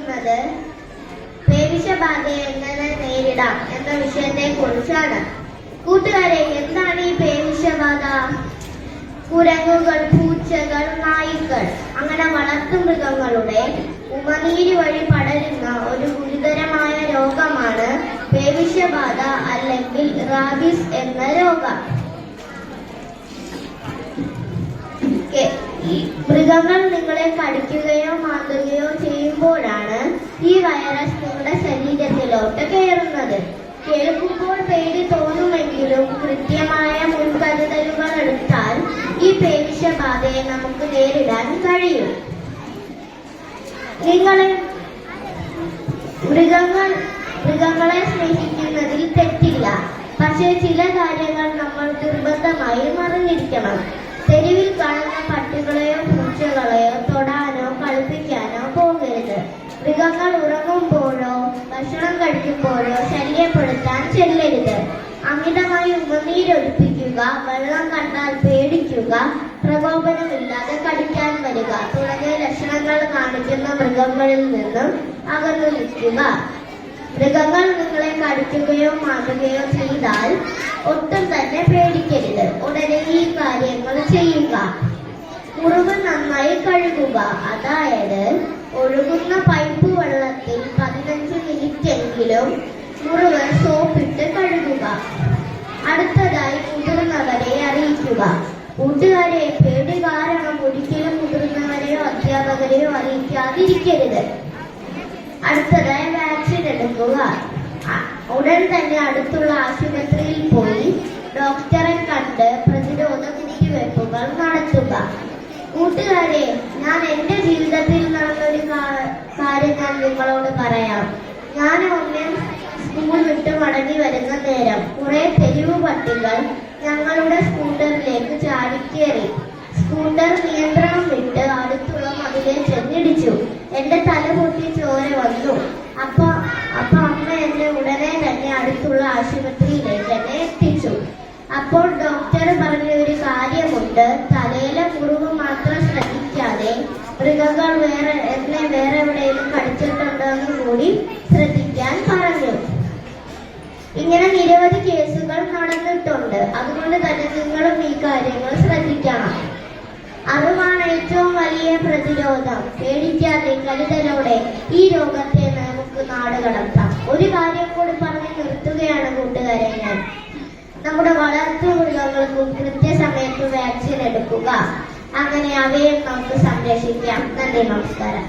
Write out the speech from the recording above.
പറയുന്നത് പേവിഷബാധയെ എങ്ങനെ നേരിടാം എന്ന വിഷയത്തെ കുറിച്ചാണ്. കൂട്ടുകാരെ, എന്താണ് ഈ പേവിഷബാധ? കുരങ്ങുകൾ, പൂച്ചകൾ, നായ്ക്കൾ അങ്ങനെ വളർത്തുമൃഗങ്ങളുടെ ഉമനീര് വഴി പടരുന്ന ഒരു ഗുരുതരമായ രോഗമാണ് പേവിഷബാധ അല്ലെങ്കിൽ റാബിസ് എന്ന രോഗം. മൃഗങ്ങൾ നിങ്ങളെ കടിക്കുകയോ മാന്തുകയോ ചെയ്യുമ്പോഴാണ് ഈ വൈറസ് നിങ്ങളുടെ ശരീരത്തിലോട്ട് കയറുന്നത്. കേൾക്കുമ്പോൾ പേടി തോന്നുമെങ്കിലും കൃത്യമായ മുൻകരുതലുകൾ എടുത്താൽ ഈ പേവിഷബാധയെ നമുക്ക് നേരിടാൻ കഴിയും. മൃഗങ്ങളെ സ്നേഹിക്കുന്നതിൽ തെറ്റില്ല. പക്ഷേ ചില കാര്യങ്ങൾ നമ്മൾ നിർബന്ധമായും അറിഞ്ഞിരിക്കണം. തെരുവിൽ കാണുന്ന പട്ടികളെയോ പൂച്ചകളെയോ തൊടാനോ കളിപ്പിക്കാനോ പോകരുത്. മൃഗങ്ങൾ ഉറങ്ങുമ്പോഴോ ഭക്ഷണം കഴിക്കുമ്പോഴോ ശല്യപ്പെടുത്താൻ ചെല്ലരുത്. അമിതമായി ഉമിനീരൊലിപ്പിക്കുക, വെള്ളം കണ്ടാൽ പേടിക്കുക, പ്രകോപനമില്ലാതെ കടിക്കാൻ വരിക തുടങ്ങിയ ലക്ഷണങ്ങൾ കാണിക്കുന്ന മൃഗങ്ങളിൽ നിന്നും അകന്നു നിൽക്കുക. മൃഗങ്ങൾ നിങ്ങളെ കടിക്കുകയോ മാറ്റുകയോ ചെയ്താൽ ഒട്ടും തന്നെ പേടിക്കരുത്. ഉടനെ ഈ കാര്യങ്ങൾ ചെയ്യുക. മുറിവ് നന്നായി കഴുകുക. അതായത് ഒഴുകുന്ന പൈപ്പ് വെള്ളത്തിൽ 15 മിനിറ്റെങ്കിലും മുറിവ് സോപ്പിട്ട് കഴുകുക. അടുത്തതായി മുതിർന്നവരെ അറിയിക്കുക. കൂട്ടുകാരെ, പേടി കാരണം ഒരിക്കലും മുതിർന്നവരെയോ അധ്യാപകരെയോ അറിയിക്കാതിരിക്കരുത്. അടുത്തതായി വാക്സിൻ എടുക്കുക. ഉടൻ തന്നെ അടുത്തുള്ള ആശുപത്രിയിൽ പോയി ഡോക്ടറെ കണ്ട് പ്രതിരോധ കുത്തിവയ്പ്പുകൾ നടത്തുക. കൂട്ടുകാരെ, ഞാൻ എന്റെ ജീവിതത്തിൽ നടന്നൊരു കാര്യം ഞാൻ നിങ്ങളോട് പറയാം. ഞാൻ ഒന്നേ സ്കൂൾ വിട്ട് മടങ്ങി വരുന്ന നേരം കുറെ തെരുവ് പട്ടികൾ ഞങ്ങളുടെ സ്കൂട്ടറിലേക്ക് ചാടിക്കേറി. സ്കൂട്ടർ നിയന്ത്രണം വിട്ട് അടുത്തുള്ള മതിലെ ചെന്നിടിച്ചു. എന്റെ തല പൊട്ടി ചോര വന്നു. അപ്പൊ അമ്മ എന്നെ ഉടനെ തന്നെ അടുത്തുള്ള ആശുപത്രിയിലേക്ക് എന്നെ എത്തിച്ചു. അപ്പോൾ ഡോക്ടർ പറഞ്ഞ ഒരു കാര്യമുണ്ട്. തലയിലെ മുറിവ് മാത്രം ശ്രദ്ധിക്കാതെ മൃഗങ്ങൾ വേറെ എവിടെയെങ്കിലും കടിച്ചിട്ടുണ്ടോ എന്ന് കൂടി ശ്രദ്ധിക്കാൻ പറഞ്ഞു. ഇങ്ങനെ നിരവധി കേസുകൾ നടന്നിട്ടുണ്ട്. അതുകൊണ്ട് തന്നെ നിങ്ങളും ഈ കാര്യങ്ങൾ ശ്രദ്ധിക്കണം. അറിവാണ് ഏറ്റവും വലിയ പ്രതിരോധം. പേടിക്കാതെ കരുതലോടെ ഈ രോഗത്തെ നമുക്ക് നാടുകടത്താം. ഒരു കാര്യം കൂടി പറഞ്ഞ് നിർത്തുകയാണ് കൂട്ടുകാരെ ഞാൻ. നമ്മുടെ വളർത്തു മൃഗങ്ങൾക്കും കൃത്യസമയത്ത് വാക്സിൻ എടുക്കുക. അങ്ങനെ അവയെ നമുക്ക് സംരക്ഷിക്കാം. നന്ദി, നമസ്കാരം.